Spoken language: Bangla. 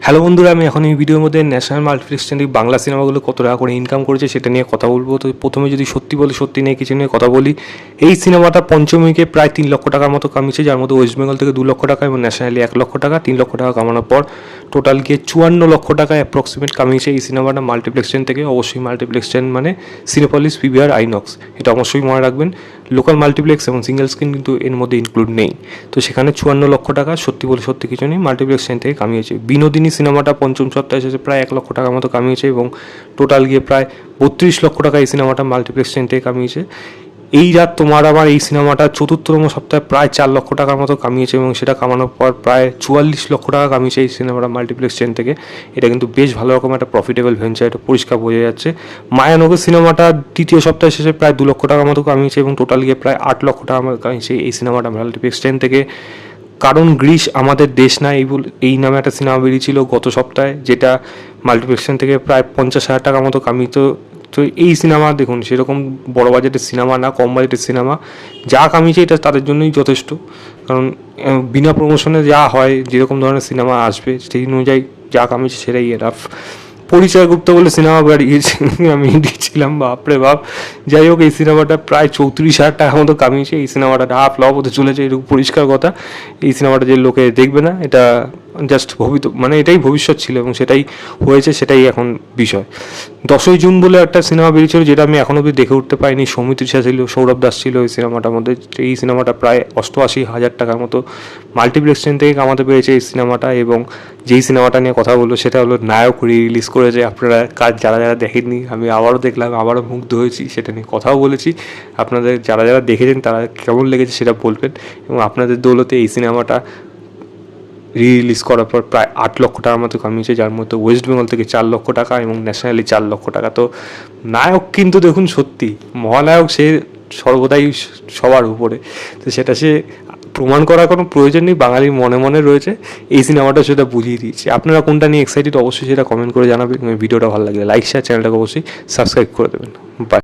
হ্যালো বন্ধুরা, আমি এখন এই ভিডিওর মধ্যে ন্যাশনাল মাল্টিপ্লেক্স চ্যানেল বাংলা সিনেমাগুলো কত টাকা করে ইনকাম করেছে সেটা নিয়ে কথা বলবো। তো প্রথমে যদি সত্যি বলে সত্যি নিয়ে কিছু নিয়ে কথা বলি, এই সিনেমাটা পঞ্চমীকে প্রায় 3 লক্ষ টাকার মতো কামিয়েছে, যার মধ্যে ওয়েস্ট বেঙ্গল থেকে 2 লক্ষ টাকা এবং ন্যাশনালি 1 লক্ষ টাকা। 3 লক্ষ টাকা কামানোর পর টোটাল গিয়ে 54 লক্ষ টাকা অ্যাপ্রক্সিমেট কামিয়েছে এই সিনেমাটা মাল্টিপ্লেক্স চ্যানেল থেকে। অবশ্যই মাল্টিপ্লেক্স চ্যানেল মানে সিনেপলিস, পিভিআর, আইনক্স, এটা অবশ্যই মনে রাখবেন। লোকাল মাল্টিপ্লেক্স এবং সিঙ্গেল স্ক্রিন কিন্তু এর মধ্যে ইনক্লুড নেই। তো সেখানে 54 লক্ষ টাকা সত্যি বলে সত্যি কিছু নেই মাল্টিপ্লেক্স চ্যানেল থেকে কামিয়েছে। বিনোদিনী সিনেমাটা পঞ্চম সপ্তাহে এসেছে প্রায় 1 লক্ষ টাকার মতো কামিয়েছে এবং টোটাল গিয়ে প্রায় 32 লক্ষ টাকা এই সিনেমাটা মাল্টিপ্লেক্স চ্যানেল থেকে কামিয়েছে। এই রাত তোমার আমার এই সিনেমাটা চতুর্থতম সপ্তাহে প্রায় 4 লক্ষ টাকার মতো কামিয়েছে এবং সেটা কামানোর পর প্রায় 44 লক্ষ টাকা কামিয়েছে এই সিনেমাটা মাল্টিপ্লেক্স চেন থেকে। এটা কিন্তু বেশ ভালো রকম একটা প্রফিটেবল ভেঞ্চার, এটা পরিষ্কার বোঝা যাচ্ছে। মায়ানগর সিনেমাটা দ্বিতীয় সপ্তাহে শেষে প্রায় 2 লক্ষ টাকার মতো কামিয়েছে এবং টোটাল গিয়ে প্রায় 8 লক্ষ টাকা কামিয়েছে এই সিনেমাটা মাল্টিপ্লেক্স চেন থেকে। কারণ গ্রিস আমাদের দেশ না এই নামে একটা সিনেমা বেরিয়েছিল গত সপ্তাহে, যেটা মাল্টিপ্লেক্সন থেকে প্রায় 50,000 টাকার মতো কামিত। তো এই সিনেমা দেখুন সেরকম বড় বাজেটের সিনেমা না, কম বাজেটের সিনেমা, যা কামিয়েছে এটা তাদের জন্যই যথেষ্ট। কারণ বিনা প্রমোশনে যা হয়, যেরকম ধরনের সিনেমা আসবে সেই অনুযায়ী যা কামিয়েছে সেটাই এনাফ। পরিচয় গুপ্ত বলে সিনেমা বেরিয়েছে, আমি দিয়েছিলাম বাপরে বাপ। যাই হোক, এই সিনেমাটা প্রায় 34,000 টাকার মতো কামিয়েছে। এই সিনেমাটা হাফ ফ্লপ হতে চলেছে, এরকম পরিষ্কার কথা। এই সিনেমাটা যে লোকে দেখবে না, এটা জাস্ট মানে এটাই ভবিষ্যৎ ছিল এবং সেটাই হয়েছে, সেটাই এখন বিষয়। 10ই জুন বলে একটা সিনেমা বেরিয়েছিল, যেটা আমি এখনও অবধি দেখে উঠতে পারিনি। সৌমিত্রিষা ছিল, সৌরভ দাস ছিল এই সিনেমাটার মধ্যে। এই সিনেমাটা প্রায় 88,000 টাকার মতো মাল্টিপ্লেক্স চেন থেকে কামাতে পেরেছে এই সিনেমাটা। এবং যেই সিনেমাটা নিয়ে কথা বললো সেটা হলো নায়ক রিলিজ করেছে। আপনারা যারা যারা দেখেননি, আমি আবারও দেখলাম, আবারও মুগ্ধ হয়েছি, সেটা নিয়ে কথাও বলেছি। আপনাদের যারা যারা দেখেছেন তারা কেমন লেগেছে সেটা বলবেন। এবং আপনাদের দৌলতে এই সিনেমাটা রিলিজ করার পর প্রায় 8 লক্ষ টাকার মতো কামিয়েছে, যার মধ্যে ওয়েস্ট বেঙ্গল থেকে 4 লক্ষ টাকা এবং ন্যাশনালি 4 লক্ষ টাকা। তো নায়ক কিন্তু দেখুন সত্যি মহানায়ক, সে সর্বদাই সবার উপরে। তো সেটা সে প্রমাণ করার কোনো প্রয়োজন নেই, বাঙালির মনে মনে রয়েছে। এই সিনেমাটা সেটা বুঝিয়ে দিয়েছে। আপনারা কোনটা নিয়ে এক্সাইটেড অবশ্যই সেটা কমেন্ট করে জানাবেন। ভিডিওটা ভালো লাগলে লাইক, শেয়ার, চ্যানেলটাকে অবশ্যই সাবস্ক্রাইব করে দেবেন। বাই।